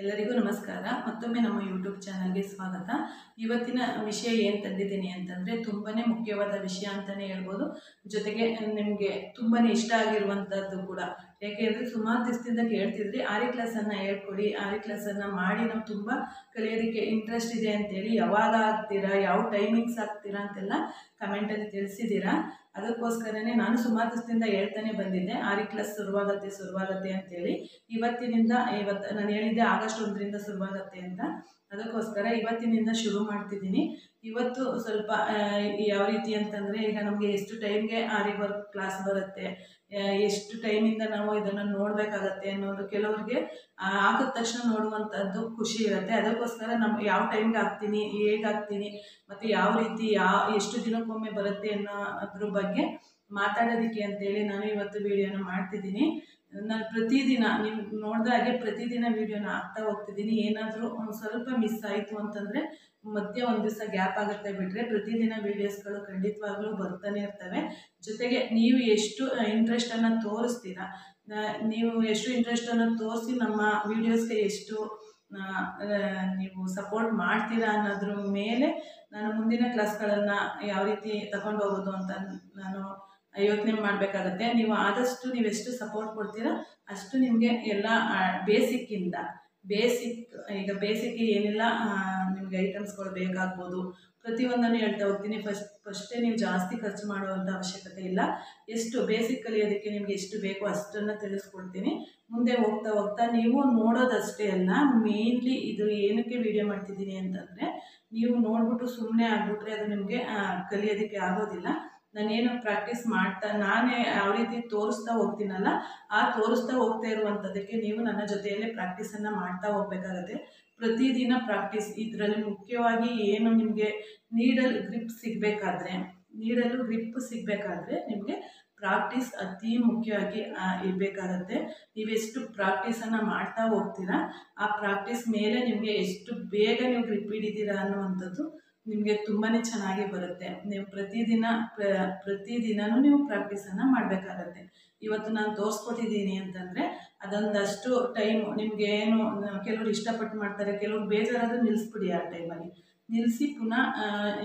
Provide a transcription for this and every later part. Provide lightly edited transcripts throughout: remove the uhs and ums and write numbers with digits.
ಎಲ್ಲರಿಗೂ ನಮಸ್ಕಾರ. ಮತ್ತೊಮ್ಮೆ ನಮ್ಮ ಯೂಟ್ಯೂಬ್ ಚಾನಲ್ಗೆ ಸ್ವಾಗತ. ಇವತ್ತಿನ ವಿಷಯ ಏನು ತಂದಿದ್ದೀನಿ ಅಂತಂದರೆ ತುಂಬಾ ಮುಖ್ಯವಾದ ವಿಷಯ ಅಂತಲೇ ಹೇಳ್ಬೋದು. ಜೊತೆಗೆ ನಿಮಗೆ ತುಂಬಾ ಇಷ್ಟ ಆಗಿರುವಂಥದ್ದು ಕೂಡ. ಯಾಕೆಂದರೆ ಸುಮಾರು ದಿವಸದಿಂದ ಕೇಳ್ತಿದ್ರಿ ಆರಿ ಕ್ಲಾಸನ್ನು ಹೇಳ್ಕೊಡಿ, ಆರಿ ಕ್ಲಾಸನ್ನು ಮಾಡಿ ನಾವು ತುಂಬ ಕಲಿಯೋದಕ್ಕೆ ಇಂಟ್ರೆಸ್ಟ್ ಇದೆ ಅಂತೇಳಿ. ಯಾವಾಗ ಆಗ್ತೀರಾ, ಯಾವ ಟೈಮಿಂಗ್ಸ್ ಆಗ್ತೀರಾ ಅಂತೆಲ್ಲ ಕಮೆಂಟಲ್ಲಿ ತಿಳಿಸಿದ್ದೀರಾ. ಅದಕ್ಕೋಸ್ಕರನೇ ನಾನು ಸುಮಾರು ದಿವಸದಿಂದ ಹೇಳ್ತಾನೆ ಬಂದಿದ್ದೆ ಆರಿ ಕ್ಲಾಸ್ ಶುರುವಾಗತ್ತೆ ಅಂತೇಳಿ. ಇವತ್ತು ನಾನು ಹೇಳಿದ್ದೆ ಆಗಸ್ಟ್ 1ರಿಂದ ಶುರುವಾಗತ್ತೆ ಅಂತ. ಅದಕ್ಕೋಸ್ಕರ ಇವತ್ತಿನಿಂದ ಶುರು ಮಾಡ್ತಿದ್ದೀನಿ. ಇವತ್ತು ಸ್ವಲ್ಪ ಯಾವ ರೀತಿ ಅಂತಂದರೆ, ಈಗ ನಮಗೆ ಎಷ್ಟು ಟೈಮ್ಗೆ ಆರಿ ವರ್ಕ್ ಕ್ಲಾಸ್ ಬರುತ್ತೆ, ಎಷ್ಟು ಟೈಮಿಂದ ನಾವು ಇದನ್ನು ನೋಡಬೇಕಾಗತ್ತೆ ಅನ್ನೋದು ಕೆಲವರಿಗೆ ಹಾಕಿದ ತಕ್ಷಣ ನೋಡುವಂಥದ್ದು ಖುಷಿ ಇರುತ್ತೆ. ಅದಕ್ಕೋಸ್ಕರ ನಮ್ಮ ಯಾವ ಟೈಮ್ಗೆ ಹಾಕ್ತೀನಿ, ಹೇಗಾಗ್ತೀನಿ ಮತ್ತು ಯಾವ ರೀತಿ ಎಷ್ಟು ದಿನಕ್ಕೊಮ್ಮೆ ಬರುತ್ತೆ ಅನ್ನೋ ಅದ್ರ ಬಗ್ಗೆ ಮಾತಾಡೋದಕ್ಕೆ ಅಂತೇಳಿ ನಾನು ಇವತ್ತು ವಿಡಿಯೋನ ಮಾಡ್ತಿದ್ದೀನಿ. ನಾನು ಪ್ರತಿದಿನ ನೀವು ನೋಡಿದಾಗೆ ಪ್ರತಿದಿನ ವೀಡಿಯೋನ ಹಾಕ್ತಾ ಹೋಗ್ತಿದ್ದೀನಿ. ಏನಾದರೂ ಒಂದು ಸ್ವಲ್ಪ ಮಿಸ್ ಆಯಿತು ಅಂತಂದರೆ ಮಧ್ಯೆ ಒಂದು ದಿವಸ ಗ್ಯಾಪ್ ಆಗುತ್ತೆ ಬಿಟ್ಟರೆ ಪ್ರತಿದಿನ ವೀಡಿಯೋಸ್ಗಳು ಖಂಡಿತವಾಗ್ಲೂ ಬರ್ತಾನೆ ಇರ್ತವೆ. ಜೊತೆಗೆ ನೀವು ಎಷ್ಟು ಇಂಟ್ರೆಸ್ಟನ್ನು ತೋರಿಸ್ತೀರಾ, ನೀವು ಎಷ್ಟು ಇಂಟ್ರೆಸ್ಟನ್ನು ತೋರಿಸಿ ನಮ್ಮ ವೀಡಿಯೋಸ್ಗೆ ಎಷ್ಟು ನೀವು ಸಪೋರ್ಟ್ ಮಾಡ್ತೀರಾ ಅನ್ನೋದ್ರ ಮೇಲೆ ನಾನು ಮುಂದಿನ ಕ್ಲಾಸ್ಗಳನ್ನು ಯಾವ ರೀತಿ ತಗೊಂಡು ಹೋಗೋದು ಅಂತ ನಾನು ಯೋಚನೆ ಮಾಡಬೇಕಾಗತ್ತೆ. ನೀವು ಆದಷ್ಟು ನೀವೆಷ್ಟು ಸಪೋರ್ಟ್ ಕೊಡ್ತೀರಾ ಅಷ್ಟು ನಿಮಗೆ ಎಲ್ಲ ಈಗ ಬೇಸಿಕ್ ಏನೆಲ್ಲ ನಿಮಗೆ ಐಟಮ್ಸ್ಗಳು ಬೇಕಾಗ್ಬೋದು ಪ್ರತಿಯೊಂದನ್ನು ಹೇಳ್ತಾ ಹೋಗ್ತೀನಿ. ಫಸ್ಟೇ ನೀವು ಜಾಸ್ತಿ ಖರ್ಚು ಮಾಡುವಂಥ ಅವಶ್ಯಕತೆ ಇಲ್ಲ. ಎಷ್ಟು ಬೇಸಿಕ್ ಕಲಿಯೋದಕ್ಕೆ ನಿಮಗೆ ಎಷ್ಟು ಬೇಕೋ ಅಷ್ಟನ್ನು ತಿಳಿಸ್ಕೊಡ್ತೀನಿ. ಮುಂದೆ ಹೋಗ್ತಾ ನೀವು ನೋಡೋದಷ್ಟೇ ಅಲ್ಲ, ಮೇನ್ಲಿ ಇದು ಏನಕ್ಕೆ ವಿಡಿಯೋ ಮಾಡ್ತಿದ್ದೀನಿ ಅಂತಂದರೆ, ನೀವು ನೋಡ್ಬಿಟ್ಟು ಸುಮ್ಮನೆ ಆಗ್ಬಿಟ್ರೆ ಅದು ನಿಮಗೆ ಕಲಿಯೋದಕ್ಕೆ ಆಗೋದಿಲ್ಲ. ನಾನೇನು ಪ್ರಾಕ್ಟೀಸ್ ಮಾಡ್ತಾ ನಾನೇ ಯಾವ ರೀತಿ ತೋರಿಸ್ತಾ ಹೋಗ್ತೀನಲ್ಲ, ಆ ತೋರಿಸ್ತಾ ಹೋಗ್ತಾ ಇರುವಂಥದ್ದಕ್ಕೆ ನೀವು ನನ್ನ ಜೊತೆಯಲ್ಲೇ ಪ್ರಾಕ್ಟೀಸನ್ನು ಮಾಡ್ತಾ ಹೋಗ್ಬೇಕಾಗತ್ತೆ. ಪ್ರತಿದಿನ ಪ್ರಾಕ್ಟೀಸ್. ಇದರಲ್ಲಿ ಮುಖ್ಯವಾಗಿ ಏನು ನಿಮಗೆ ನೀಡಲು ಗ್ರಿಪ್ ಸಿಗಬೇಕಾದ್ರೆ ನಿಮಗೆ ಪ್ರಾಕ್ಟೀಸ್ ಅತಿ ಮುಖ್ಯವಾಗಿ ಇರಬೇಕಾಗತ್ತೆ. ನೀವೆಷ್ಟು ಪ್ರಾಕ್ಟೀಸನ್ನು ಮಾಡ್ತಾ ಹೋಗ್ತೀರಾ ಆ ಪ್ರಾಕ್ಟೀಸ್ ಮೇಲೆ ನಿಮಗೆ ಎಷ್ಟು ಬೇಗ ನೀವು ಗ್ರಿಪ್ ಹಿಡಿತೀರಾ ಅನ್ನುವಂಥದ್ದು ನಿಮಗೆ ತುಂಬಾ ಚೆನ್ನಾಗಿ ಬರುತ್ತೆ. ನೀವು ಪ್ರತಿದಿನವೂ ನೀವು ಪ್ರಾಕ್ಟೀಸನ್ನು ಮಾಡಬೇಕಾಗತ್ತೆ. ಇವತ್ತು ನಾನು ತೋರಿಸ್ಕೊಟ್ಟಿದ್ದೀನಿ ಅಂತಂದರೆ ಅದೊಂದಷ್ಟು ಟೈಮು ನಿಮಗೆ ಏನು ಕೆಲವರು ಇಷ್ಟಪಟ್ಟು ಮಾಡ್ತಾರೆ, ಕೆಲವರು ಬೇಜಾರಾದರೂ ನಿಲ್ಲಿಸ್ಬಿಡಿ. ಆ ಟೈಮಲ್ಲಿ ನಿಲ್ಲಿಸಿ ಪುನಃ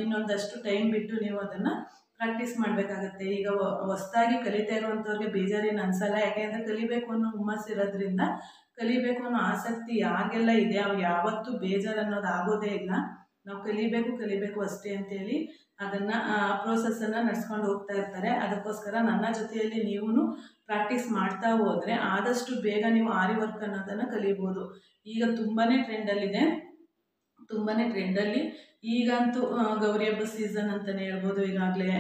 ಇನ್ನೊಂದಷ್ಟು ಟೈಮ್ ಬಿಟ್ಟು ನೀವು ಅದನ್ನು ಪ್ರಾಕ್ಟೀಸ್ ಮಾಡಬೇಕಾಗತ್ತೆ. ಈಗ ಹೊಸದಾಗಿ ಕಲಿತಾ ಇರುವಂಥವ್ರಿಗೆ ಬೇಜಾರೇನು ಅನಿಸಲ್ಲ. ಯಾಕೆಂದರೆ ಕಲಿಬೇಕು ಅನ್ನೋ ಹುಮ್ಮಸ್ಸು ಇರೋದ್ರಿಂದ, ಕಲಿಬೇಕು ಅನ್ನೋ ಆಸಕ್ತಿ ಯಾರಿಗೆಲ್ಲ ಇದೆ ಅವ್ರು ಯಾವತ್ತೂ ಬೇಜಾರು ಅನ್ನೋದು ಆಗೋದೇ ಇಲ್ಲ. ನಾವು ಕಲಿಬೇಕು ಅಷ್ಟೇ ಅಂತೇಳಿ ಅದನ್ನು ಪ್ರೋಸೆಸ್ಸನ್ನು ನಡೆಸ್ಕೊಂಡು ಹೋಗ್ತಾ ಇರ್ತಾರೆ. ಅದಕ್ಕೋಸ್ಕರ ನನ್ನ ಜೊತೆಯಲ್ಲಿ ನೀವು ಪ್ರಾಕ್ಟೀಸ್ ಮಾಡ್ತಾ ಹೋದರೆ ಆದಷ್ಟು ಬೇಗ ನೀವು ಆರಿ ವರ್ಕ್ ಅನ್ನೋದನ್ನು ಕಲಿಬೋದು. ಈಗ ತುಂಬಾ ಟ್ರೆಂಡಲ್ಲಿ ಈಗಂತೂ ಗೌರಿ ಹಬ್ಬ ಸೀಸನ್ ಅಂತಲೇ ಹೇಳ್ಬೋದು. ಈಗಾಗಲೇ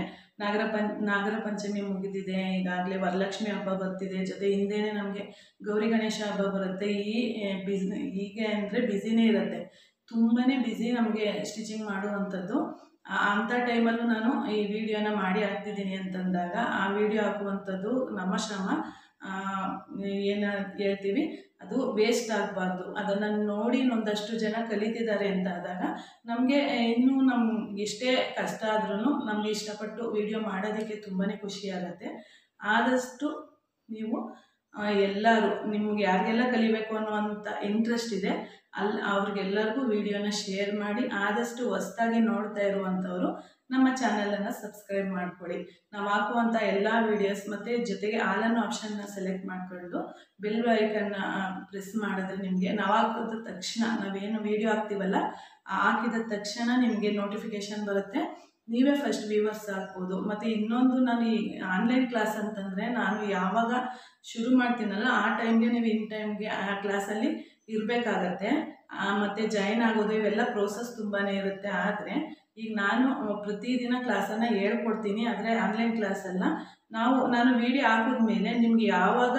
ನಾಗರ ಪಂಚಮಿ ಮುಗಿದಿದೆ, ಈಗಾಗಲೇ ವರಲಕ್ಷ್ಮಿ ಹಬ್ಬ ಬರ್ತಿದೆ, ಜೊತೆ ಹಿಂದೆಯೇ ನಮಗೆ ಗೌರಿ ಗಣೇಶ ಹಬ್ಬ ಬರುತ್ತೆ. ಹೀಗೆ ಅಂದರೆ ಬ್ಯುಸಿನೇ ಇರುತ್ತೆ, ತುಂಬಾ ಬ್ಯುಸಿ ನಮಗೆ ಸ್ಟಿಚಿಂಗ್ ಮಾಡುವಂಥದ್ದು. ಅಂಥ ಟೈಮಲ್ಲೂ ನಾನು ಈ ವಿಡಿಯೋನ ಮಾಡಿ ಹಾಕ್ತಿದ್ದೀನಿ ಅಂತಂದಾಗ ಆ ವಿಡಿಯೋ ಹಾಕುವಂಥದ್ದು ನಮ್ಮ ಶ್ರಮ ಏನು ಹೇಳ್ತೀವಿ ಅದು ವೇಸ್ಟ್ ಆಗಬಾರ್ದು. ಅದನ್ನು ನೋಡಿ ಒಂದಷ್ಟು ಜನ ಕಲಿತಿದ್ದಾರೆ ಅಂತ ಆದಾಗ ನಮಗೆ ಇನ್ನೂ ನಮ್ಗೆ ಎಷ್ಟೇ ಕಷ್ಟ ಆದ್ರೂ ನಮಗೆ ಇಷ್ಟಪಟ್ಟು ವಿಡಿಯೋ ಮಾಡೋದಕ್ಕೆ ತುಂಬಾ ಖುಷಿಯಾಗತ್ತೆ. ಆದಷ್ಟು ನೀವು ಎಲ್ಲರೂ ನಿಮ್ಗೆ ಯಾರಿಗೆಲ್ಲ ಕಲಿಬೇಕು ಅನ್ನುವಂಥ ಇಂಟ್ರೆಸ್ಟ್ ಇದೆ ಅವ್ರಿಗೆಲ್ಲರಿಗೂ ವಿಡಿಯೋನ ಶೇರ್ ಮಾಡಿ. ಆದಷ್ಟು ಹೊಸದಾಗಿ ನೋಡ್ತಾ ಇರುವಂಥವರು ನಮ್ಮ ಚಾನಲನ್ನು ಸಬ್ಸ್ಕ್ರೈಬ್ ಮಾಡಿಕೊಡಿ. ನಾವು ಹಾಕುವಂಥ ಎಲ್ಲ ವೀಡಿಯೋಸ್ ಮತ್ತು ಜೊತೆಗೆ ಆಲ್ ಅನ್ನೋ ಆಪ್ಷನ್ನ ಸೆಲೆಕ್ಟ್ ಮಾಡಿಕೊಂಡು ಬೆಲ್ ಐಕನ್ನ ಪ್ರೆಸ್ ಮಾಡಿದ್ರೆ ನಿಮಗೆ ನಾವು ಹಾಕಿದ ತಕ್ಷಣ, ನಾವೇನು ವೀಡಿಯೋ ಹಾಕ್ತೀವಲ್ಲ ಹಾಕಿದ ತಕ್ಷಣ ನಿಮಗೆ ನೋಟಿಫಿಕೇಷನ್ ಬರುತ್ತೆ. ನೀವೇ ಫಸ್ಟ್ ವ್ಯೂವರ್ಸ್ ಆಗ್ಬೋದು. ಮತ್ತು ಇನ್ನೊಂದು, ನಾನು ಈ ಆನ್ಲೈನ್ ಕ್ಲಾಸ್ ಅಂತಂದರೆ ನಾನು ಯಾವಾಗ ಶುರು ಮಾಡ್ತೀನಲ್ಲ ಆ ಟೈಮ್ಗೆ ನೀವು ಇನ್ ಟೈಮ್ಗೆ ಆ ಕ್ಲಾಸಲ್ಲಿ ಇರಬೇಕಾಗತ್ತೆ. ಮತ್ತು ಜಾಯಿನ್ ಆಗೋದು ಇವೆಲ್ಲ ಪ್ರೋಸೆಸ್ ತುಂಬಾ ಇರುತ್ತೆ. ಆದರೆ ಈಗ ನಾನು ಪ್ರತಿದಿನ ಕ್ಲಾಸನ್ನು ಹೇಳ್ಕೊಡ್ತೀನಿ, ಆದರೆ ಆನ್ಲೈನ್ ಕ್ಲಾಸಲ್ಲ. ನಾನು ವಿಡಿಯೋ ಹಾಕಿದ್ಮೇಲೆ ನಿಮ್ಗೆ ಯಾವಾಗ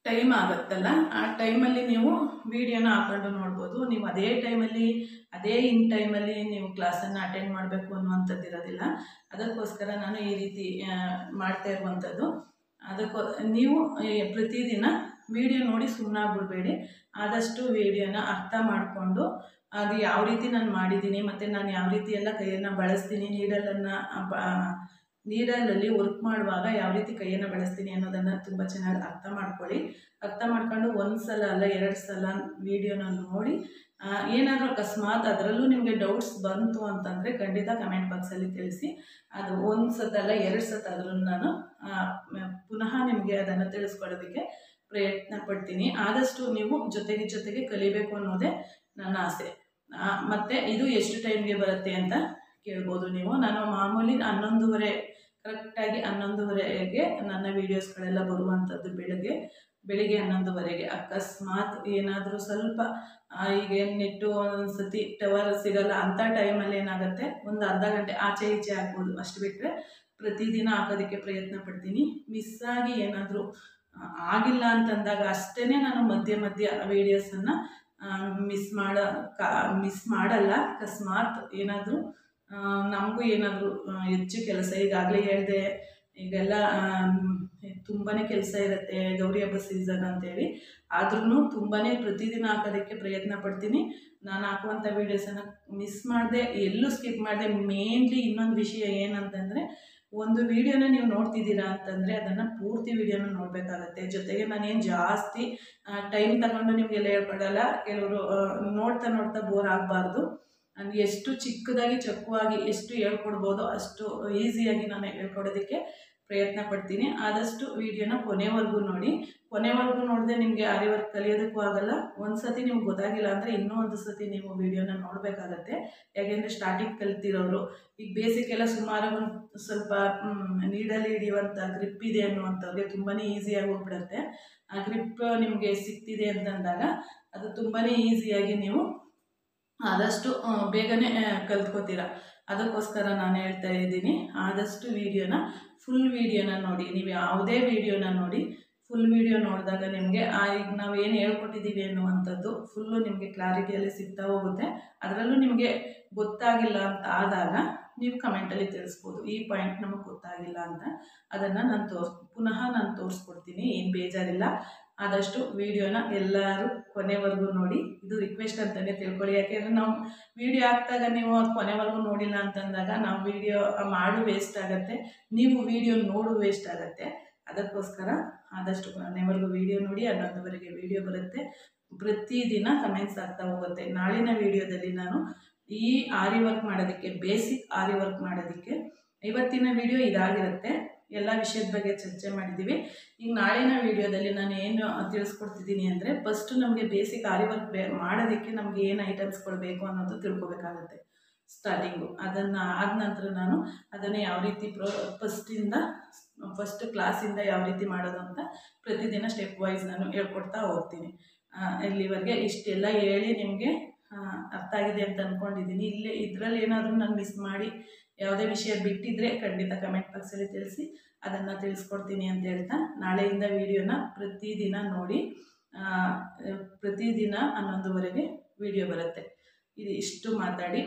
ಟೈಮ್ ಆಗುತ್ತಲ್ಲ ಆ ಟೈಮಲ್ಲಿ ನೀವು ವಿಡಿಯೋನ ಹಾಕೊಂಡು ನೋಡ್ಬೋದು. ನೀವು ಅದೇ ಟೈಮಲ್ಲಿ ನೀವು ಕ್ಲಾಸನ್ನು ಅಟೆಂಡ್ ಮಾಡಬೇಕು ಅನ್ನುವಂಥದ್ದು ಇರೋದಿಲ್ಲ. ಅದಕ್ಕೋಸ್ಕರ ನಾನು ಈ ರೀತಿ ಮಾಡ್ತಾ ಇರುವಂಥದ್ದು. ನೀವು ಪ್ರತಿದಿನ ವಿಡಿಯೋ ನೋಡಿ ಸುಮ್ಮನಾಗ್ಬಿಡ್ಬೇಡಿ. ಆದಷ್ಟು ವಿಡಿಯೋನ ಅರ್ಥ ಮಾಡಿಕೊಂಡು ಅದು ಯಾವ ರೀತಿ ನಾನು ಮಾಡಿದ್ದೀನಿ ಮತ್ತು ನಾನು ಯಾವ ರೀತಿ ಎಲ್ಲ ಕೈಯನ್ನು ಬಳಸ್ತೀನಿ, ನೀಡಲನ್ನು ನೀಡಲಲ್ಲಿ ವರ್ಕ್ ಮಾಡುವಾಗ ಯಾವ ರೀತಿ ಕೈಯನ್ನು ಬಳಸ್ತೀನಿ ಅನ್ನೋದನ್ನು ತುಂಬ ಚೆನ್ನಾಗಿ ಅರ್ಥ ಮಾಡ್ಕೊಳ್ಳಿ. ಅರ್ಥ ಮಾಡ್ಕೊಂಡು ಒಂದು ಸಲ ಅಲ್ಲ 2 ಸಲ ವಿಡಿಯೋನ ನೋಡಿ ಏನಾದರೂ ಅಕಸ್ಮಾತ್ ಅದರಲ್ಲೂ ನಿಮಗೆ ಡೌಟ್ಸ್ ಬಂತು ಅಂತಂದರೆ ಖಂಡಿತ ಕಮೆಂಟ್ ಬಾಕ್ಸಲ್ಲಿ ತಿಳಿಸಿ. ಅದು 1 ಸತಲ್ಲ 2 ಸತಾದರೂ ನಾನು ಪುನಃ ನಿಮಗೆ ಅದನ್ನು ತಿಳಿಸ್ಕೊಡೋದಕ್ಕೆ ಪ್ರಯತ್ನ ಪಡ್ತೀನಿ. ಆದಷ್ಟು ನೀವು ಜೊತೆಗೆ ಕಲಿಬೇಕು ಅನ್ನೋದೇ ನನ್ನ ಆಸೆ. ಮತ್ತು ಇದು ಎಷ್ಟು ಟೈಮ್ಗೆ ಬರುತ್ತೆ ಅಂತ ಕೇಳ್ಬೋದು ನೀವು. ನಾನು ಮಾಮೂಲಿ 11:30 ಕರೆಕ್ಟಾಗಿ 11:30ಗೆ ನನ್ನ ವೀಡಿಯೋಸ್ಗಳೆಲ್ಲ ಬರುವಂಥದ್ದು. ಬೆಳಿಗ್ಗೆ 11:30ಗೆ. ಅಕಸ್ಮಾತ್ ಏನಾದರೂ ಸ್ವಲ್ಪ ಈಗ ನೆಟ್ಟು ಒಂದೊಂದು ಸತಿ ಟವರ್ ಸಿಗಲ್ಲ ಅಂಥ ಟೈಮಲ್ಲಿ ಏನಾಗುತ್ತೆ, ಒಂದು ಅರ್ಧ ಗಂಟೆ ಆಚೆ ಈಚೆ ಆಗ್ಬೋದು. ಅಷ್ಟು ಬಿಟ್ಟರೆ ಪ್ರತಿದಿನ ಹಾಕೋದಕ್ಕೆ ಪ್ರಯತ್ನ ಪಡ್ತೀನಿ. ಮಿಸ್ಸಾಗಿ ಏನಾದರೂ ಆಗಿಲ್ಲ ಅಂತಂದಾಗ ಅಷ್ಟೇ ನಾನು ಮಧ್ಯ ವೀಡಿಯೋಸನ್ನು ಮಿಸ್ ಮಾಡಲ್ಲ. ಅಕಸ್ಮಾತ್ ಏನಾದರೂ ನಮಗೂ ಏನಾದರೂ ಹೆಚ್ಚು ಕೆಲಸ, ಈಗಾಗಲೇ ಹೇಳಿದೆ, ಈಗೆಲ್ಲ ತುಂಬಾ ಕೆಲಸ ಇರುತ್ತೆ ಗೌರಿ ಹಬ್ಬ ಸೀಸನ್ ಅಂತೇಳಿ. ಆದ್ರೂ ತುಂಬಾ ಪ್ರತಿದಿನ ಹಾಕೋದಕ್ಕೆ ಪ್ರಯತ್ನ ಪಡ್ತೀನಿ. ನಾನು ಹಾಕುವಂಥ ವೀಡಿಯೋಸನ್ನು ಮಿಸ್ ಮಾಡದೆ, ಎಲ್ಲೂ ಸ್ಕಿಪ್ ಮಾಡದೆ. ಮೇನ್ಲಿ ಇನ್ನೊಂದು ವಿಷಯ ಏನಂತಂದರೆ, ಒಂದು ವೀಡಿಯೋನ ನೀವು ನೋಡ್ತಿದ್ದೀರಾ ಅಂತಂದರೆ ಅದನ್ನು ಪೂರ್ತಿ ವೀಡಿಯೋನ ನೋಡಬೇಕಾಗತ್ತೆ. ಜೊತೆಗೆ ನಾನೇನು ಜಾಸ್ತಿ ಟೈಮ್ ತಗೊಂಡು ನಿಮಗೆಲ್ಲ ಹೇಳ್ಕೊಡಲ್ಲ. ಕೆಲವರು ನೋಡ್ತಾ ಬೋರ್ ಆಗಬಾರ್ದು. ನಾನು ಎಷ್ಟು ಚಿಕ್ಕದಾಗಿ ಚಕ್ಕುವಾಗಿ ಎಷ್ಟು ಹೇಳ್ಕೊಡ್ಬೋದೋ ಅಷ್ಟು ಈಸಿಯಾಗಿ ನಾನು ಹೇಳ್ಕೊಡೋದಕ್ಕೆ ಪ್ರಯತ್ನ ಪಡ್ತೀನಿ. ಆದಷ್ಟು ವೀಡಿಯೋನ ಕೊನೆವರೆಗೂ ನೋಡಿ. ಕೊನೆವರೆಗೂ ನೋಡಿದೆ ನಿಮಗೆ ಆರಿ ವರ್ಕ್ ಕಲಿಯೋದಕ್ಕೂ ಆಗಲ್ಲ. ಒಂದು ಸತಿ ನಿಮ್ಗೆ ಗೊತ್ತಾಗಿಲ್ಲ ಅಂದರೆ ಇನ್ನೂ ಒಂದು ಸತಿ ನೀವು ವೀಡಿಯೋನ ನೋಡಬೇಕಾಗತ್ತೆ. ಯಾಕೆಂದರೆ ಸ್ಟಾರ್ಟಿಂಗ್ ಕಲಿತಿರೋರು ಈಗ ಬೇಸಿಕ್ ಎಲ್ಲ ಸುಮಾರು ಒಂದು ಸ್ವಲ್ಪ ನೀಡಲ್ಲಿ ಹಿಡಿಯುವಂಥ ಗ್ರಿಪ್ ಇದೆ ಅನ್ನುವಂಥವ್ರಿಗೆ ತುಂಬಾ ಈಸಿಯಾಗಿ ಹೋಗ್ಬಿಡುತ್ತೆ. ಆ ಗ್ರಿಪ್ ನಿಮಗೆ ಸಿಗ್ತಿದೆ ಅಂತಂದಾಗ ಅದು ತುಂಬಾ ಈಸಿಯಾಗಿ ನೀವು ಆದಷ್ಟು ಬೇಗನೆ ಕಲ್ತ್ಕೋತೀರ. ಅದಕ್ಕೋಸ್ಕರ ನಾನು ಹೇಳ್ತಾ ಇದ್ದೀನಿ, ಆದಷ್ಟು ಫುಲ್ ವೀಡಿಯೋನ ನೋಡಿ. ನೀವು ಯಾವುದೇ ವೀಡಿಯೋನ ನೋಡಿ, ಫುಲ್ ವೀಡಿಯೋ ನೋಡಿದಾಗ ನಿಮಗೆ ಈಗ ನಾವು ಏನು ಹೇಳ್ಕೊಟ್ಟಿದ್ದೀವಿ ಅನ್ನುವಂಥದ್ದು ಫುಲ್ಲು ನಿಮಗೆ ಕ್ಲಾರಿಟಿಯಲ್ಲಿ ಸಿಗ್ತಾ ಹೋಗುತ್ತೆ. ಅದರಲ್ಲೂ ನಿಮಗೆ ಗೊತ್ತಾಗಿಲ್ಲ ಅಂತ ಆದಾಗ ನೀವು ಕಮೆಂಟಲ್ಲಿ ತಿಳಿಸ್ಬೋದು, ಈ ಪಾಯಿಂಟ್ ನಮಗೆ ಗೊತ್ತಾಗಿಲ್ಲ ಅಂತ. ಅದನ್ನು ನಾನು ಪುನಃ ತೋರಿಸ್ಕೊಡ್ತೀನಿ, ಏನು ಬೇಜಾರಿಲ್ಲ. ಆದಷ್ಟು ವೀಡಿಯೋನ ಎಲ್ಲರೂ ಕೊನೆವರೆಗೂ ನೋಡಿ. ಇದು ರಿಕ್ವೆಸ್ಟ್ ಅಂತಲೇ ತಿಳ್ಕೊಳ್ಳಿ. ಯಾಕೆಂದರೆ ನಾವು ವೀಡಿಯೋ ಹಾಕಿದಾಗ ನೀವು ಕೊನೆವರೆಗೂ ನೋಡಿಲ್ಲ ಅಂತಂದಾಗ ನಾವು ವೀಡಿಯೋ ಮಾಡು ವೇಸ್ಟ್ ಆಗುತ್ತೆ, ನೀವು ವೀಡಿಯೋ ನೋಡು ವೇಸ್ಟ್ ಆಗುತ್ತೆ. ಅದಕ್ಕೋಸ್ಕರ ಆದಷ್ಟು ಕೊನೆವರೆಗೂ ವೀಡಿಯೋ ನೋಡಿ. 11:30ಗೆ ವೀಡಿಯೋ ಬರುತ್ತೆ. ಪ್ರತಿದಿನ ಕಮೆಂಟ್ಸ್ ಆಗ್ತಾ ಹೋಗುತ್ತೆ. ನಾಳಿನ ವೀಡಿಯೋದಲ್ಲಿ ನಾನು ಈ ಆರಿ ವರ್ಕ್ ಮಾಡೋದಕ್ಕೆ, ಬೇಸಿಕ್ ಆರಿ ವರ್ಕ್ ಮಾಡೋದಕ್ಕೆ ಇವತ್ತಿನ ವೀಡಿಯೋ ಇದಾಗಿರುತ್ತೆ. ಎಲ್ಲ ವಿಷಯದ ಬಗ್ಗೆ ಚರ್ಚೆ ಮಾಡಿದ್ದೀವಿ. ಈಗ ನಾಳಿನ ವೀಡಿಯೋದಲ್ಲಿ ನಾನು ಏನು ತಿಳಿಸ್ಕೊಡ್ತಿದ್ದೀನಿ ಅಂದರೆ, ಫಸ್ಟು ನಮಗೆ ಬೇಸಿಕ್ ಆರಿ ವರ್ಕ್ ಮಾಡೋದಕ್ಕೆ ನಮಗೆ ಏನು ಐಟಮ್ಸ್ಗಳು ಬೇಕು ಅನ್ನೋದು ತಿಳ್ಕೊಬೇಕಾಗುತ್ತೆ ಸ್ಟಾರ್ಟಿಂಗು. ಅದನ್ನು ಆದ ನಂತರ ನಾನು ಅದನ್ನು ಯಾವ ರೀತಿ ಫಸ್ಟ್ ಕ್ಲಾಸಿಂದ ಯಾವ ರೀತಿ ಮಾಡೋದು ಅಂತ ಪ್ರತಿದಿನ ಸ್ಟೆಪ್ ವೈಸ್ ನಾನು ಹೇಳ್ಕೊಡ್ತಾ ಹೋಗ್ತೀನಿ. ಇಲ್ಲಿವರೆಗೆ ಇಷ್ಟೆಲ್ಲ ಹೇಳಿ ನಿಮಗೆ ಅರ್ಥ ಆಗಿದೆ ಅಂತ ಅಂದ್ಕೊಂಡಿದ್ದೀನಿ. ಇದರಲ್ಲಿ ಏನಾದರೂ ನಾನು ಮಿಸ್ ಮಾಡಿ ಯಾವುದೇ ವಿಷಯ ಬಿಟ್ಟಿದ್ದರೆ ಖಂಡಿತ ಕಮೆಂಟ್ ಬಾಕ್ಸಲ್ಲಿ ತಿಳಿಸಿ, ಅದನ್ನು ತಿಳಿಸ್ಕೊಡ್ತೀನಿ ಅಂತ ಹೇಳ್ತಾ, ನಾಳೆಯಿಂದ ವೀಡಿಯೋನ ಪ್ರತಿದಿನ ನೋಡಿ. ಪ್ರತಿದಿನ 11:30ಗೆ ವೀಡಿಯೋ ಬರುತ್ತೆ. ಇಷ್ಟು ಮಾತಾಡಿ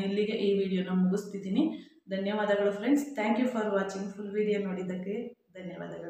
ಇಲ್ಲಿಗೆ ಈ ವಿಡಿಯೋನ ಮುಗಿಸ್ತಿದ್ದೀನಿ. ಧನ್ಯವಾದಗಳು friends. Thank you for watching. Full video ನೋಡಿದ್ದಕ್ಕೆ ಧನ್ಯವಾದಗಳು.